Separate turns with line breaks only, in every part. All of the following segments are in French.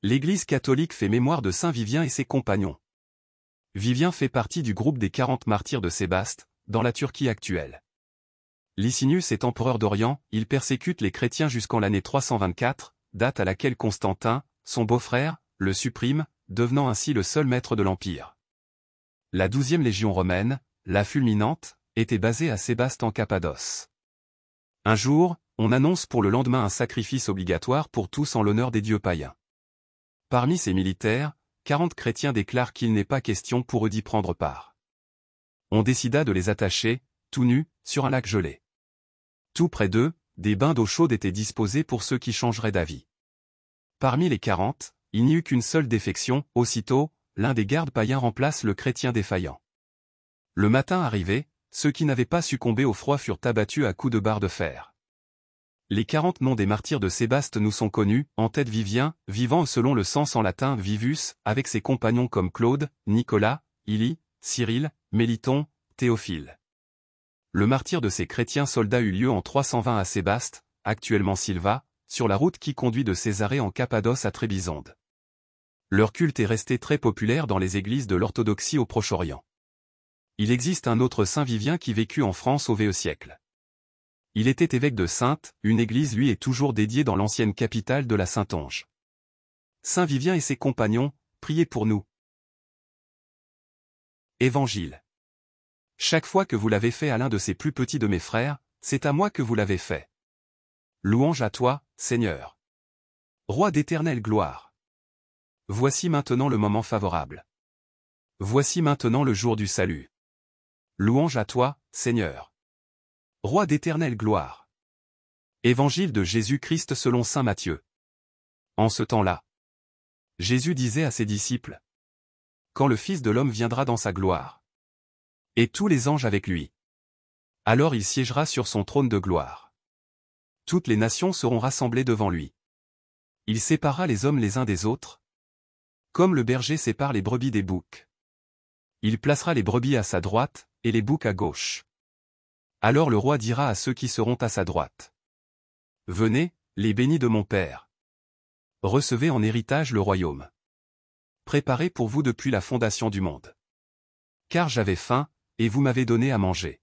L'Église catholique fait mémoire de saint Vivien et ses compagnons. Vivien fait partie du groupe des 40 martyrs de Sébaste, dans la Turquie actuelle. Licinius est empereur d'Orient, il persécute les chrétiens jusqu'en l'année 324, date à laquelle Constantin, son beau-frère, le supprime, devenant ainsi le seul maître de l'Empire. La 12e légion romaine, la fulminante, était basée à Sébaste en Cappadoce. Un jour, on annonce pour le lendemain un sacrifice obligatoire pour tous en l'honneur des dieux païens. Parmi ces militaires, 40 chrétiens déclarent qu'il n'est pas question pour eux d'y prendre part. On décida de les attacher, tout nus, sur un lac gelé. Tout près d'eux, des bains d'eau chaude étaient disposés pour ceux qui changeraient d'avis. Parmi les 40, il n'y eut qu'une seule défection, aussitôt, l'un des gardes païens remplace le chrétien défaillant. Le matin arrivé, ceux qui n'avaient pas succombé au froid furent abattus à coups de barre de fer. Les 40 noms des martyrs de Sébaste nous sont connus, en tête Vivien, vivant selon le sens en latin Vivus, avec ses compagnons comme Claude, Nicolas, Élie, Cyril, Méliton, Théophile. Le martyre de ces chrétiens soldats eut lieu en 320 à Sébaste, actuellement Silva, sur la route qui conduit de Césarée en Cappadoce à Trébizonde. Leur culte est resté très populaire dans les églises de l'orthodoxie au Proche-Orient. Il existe un autre saint Vivien qui vécut en France au Ve siècle. Il était évêque de Saintes, une église lui est toujours dédiée dans l'ancienne capitale de la Saintonge. Saint Vivien et ses compagnons, priez pour nous. Évangile. Chaque fois que vous l'avez fait à l'un de ces plus petits de mes frères, c'est à moi que vous l'avez fait. Louange à toi, Seigneur. Roi d'éternelle gloire. Voici maintenant le moment favorable. Voici maintenant le jour du salut. Louange à toi, Seigneur. Roi d'éternelle gloire. Évangile de Jésus-Christ selon saint Matthieu. En ce temps-là, Jésus disait à ses disciples: quand le Fils de l'homme viendra dans sa gloire, et tous les anges avec lui, alors il siégera sur son trône de gloire. Toutes les nations seront rassemblées devant lui. Il séparera les hommes les uns des autres, comme le berger sépare les brebis des boucs. Il placera les brebis à sa droite, et les boucs à gauche. Alors le roi dira à ceux qui seront à sa droite: venez, les bénis de mon Père. Recevez en héritage le royaume préparé pour vous depuis la fondation du monde. Car j'avais faim, et vous m'avez donné à manger.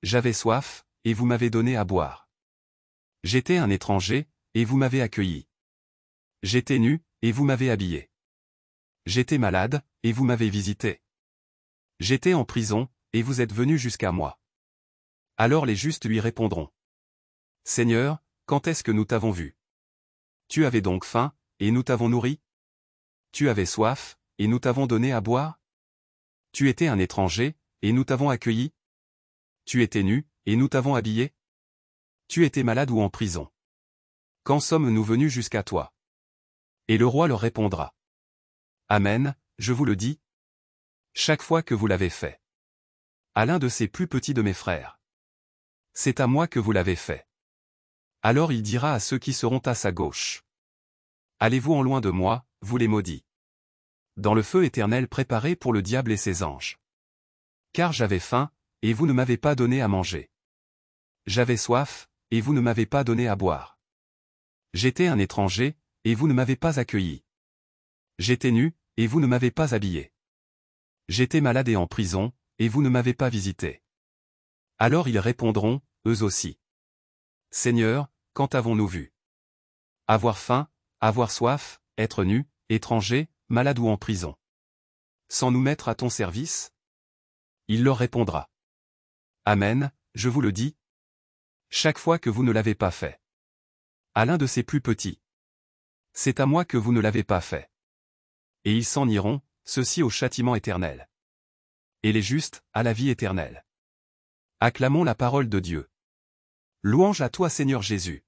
J'avais soif, et vous m'avez donné à boire. J'étais un étranger, et vous m'avez accueilli. J'étais nu, et vous m'avez habillé. J'étais malade, et vous m'avez visité. J'étais en prison, et vous êtes venus jusqu'à moi. Alors les justes lui répondront: Seigneur, quand est-ce que nous t'avons vu? Tu avais donc faim, et nous t'avons nourri? Tu avais soif, et nous t'avons donné à boire? Tu étais un étranger, et nous t'avons accueilli? Tu étais nu, et nous t'avons habillé? Tu étais malade ou en prison? Quand sommes-nous venus jusqu'à toi? Et le roi leur répondra: Amen, je vous le dis, chaque fois que vous l'avez fait à l'un de ces plus petits de mes frères, c'est à moi que vous l'avez fait. Alors il dira à ceux qui seront à sa gauche: allez-vous en loin de moi, vous les maudits, dans le feu éternel préparé pour le diable et ses anges. Car j'avais faim, et vous ne m'avez pas donné à manger. J'avais soif, et vous ne m'avez pas donné à boire. J'étais un étranger, et vous ne m'avez pas accueilli. J'étais nu, et vous ne m'avez pas habillé. J'étais malade et en prison, et vous ne m'avez pas visité. Alors ils répondront, eux aussi: Seigneur, quand avons-nous vu avoir faim, avoir soif, être nu, étranger, malade ou en prison, sans nous mettre à ton service? Il leur répondra: Amen, je vous le dis, chaque fois que vous ne l'avez pas fait à l'un de ces plus petits, c'est à moi que vous ne l'avez pas fait. Et ils s'en iront, ceux-ci au châtiment éternel, et les justes, à la vie éternelle. Acclamons la parole de Dieu. Louange à toi Seigneur Jésus.